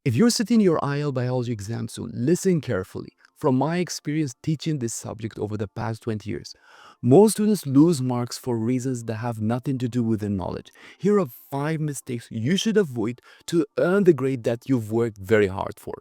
If you're sitting your IAL biology exam, so listen carefully. From my experience teaching this subject over the past 20 years, most students lose marks for reasons that have nothing to do with their knowledge. Here are 5 mistakes you should avoid to earn the grade that you've worked very hard for.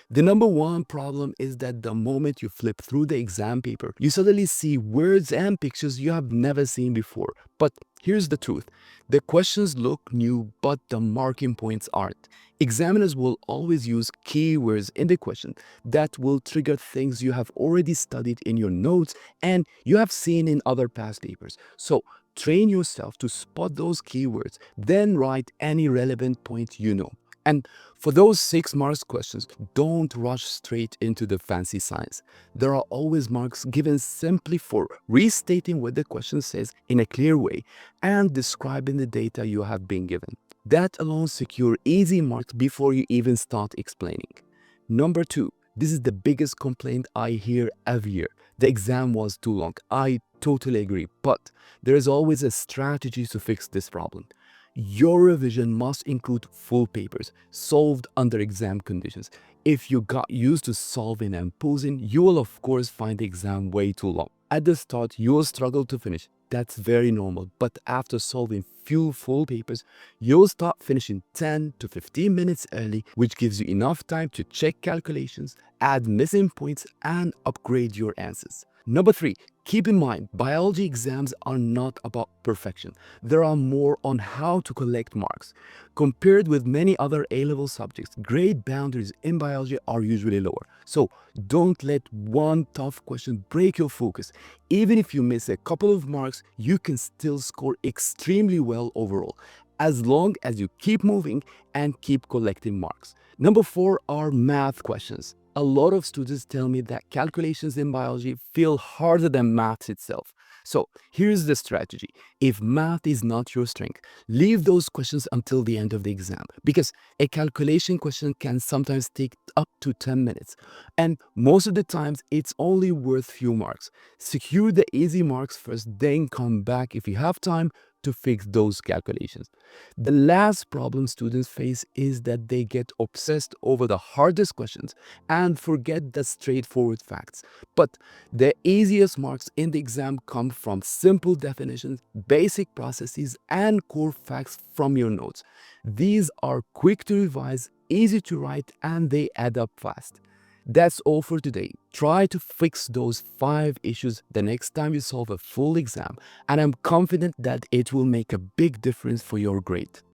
The number one problem is that the moment you flip through the exam paper, you suddenly see words and pictures you have never seen before. But here's the truth. The questions look new, but the marking points aren't. Examiners will always use keywords in the question that will trigger things you have already studied in your notes and you have seen in other past papers. So train yourself to spot those keywords, then write any relevant point you know. And for those 6 marks questions, don't rush straight into the fancy science. There are always marks given simply for restating what the question says in a clear way and describing the data you have been given. That alone secure easy marks before you even start explaining. Number 2, this is the biggest complaint I hear every year. The exam was too long. I totally agree, but there is always a strategy to fix this problem. Your revision must include full papers, solved under exam conditions. If you got used to solving and posing, you will of course find the exam way too long. At the start, you will struggle to finish. That's very normal, but after solving few full papers, you'll start finishing 10 to 15 minutes early, which gives you enough time to check calculations, add missing points, and upgrade your answers. Number 3, keep in mind, biology exams are not about perfection. There are more on how to collect marks. Compared with many other A-level subjects, grade boundaries in biology are usually lower. So don't let one tough question break your focus. Even if you miss a couple of marks, you can still score extremely well overall, as long as you keep moving and keep collecting marks. Number 4 are math questions. A lot of students tell me that calculations in biology feel harder than maths itself. So here's the strategy. If math is not your strength, leave those questions until the end of the exam because a calculation question can sometimes take up to 10 minutes. And most of the times, it's only worth few marks. Secure the easy marks first, then come back if you have time to fix those calculations. The last problem students face is that they get obsessed over the hardest questions and forget the straightforward facts. But the easiest marks in the exam come from simple definitions, basic processes, and core facts from your notes. These are quick to revise, easy to write, and they add up fast. That's all for today. Try to fix those 5 issues the next time you solve a full exam, and I'm confident that it will make a big difference for your grade.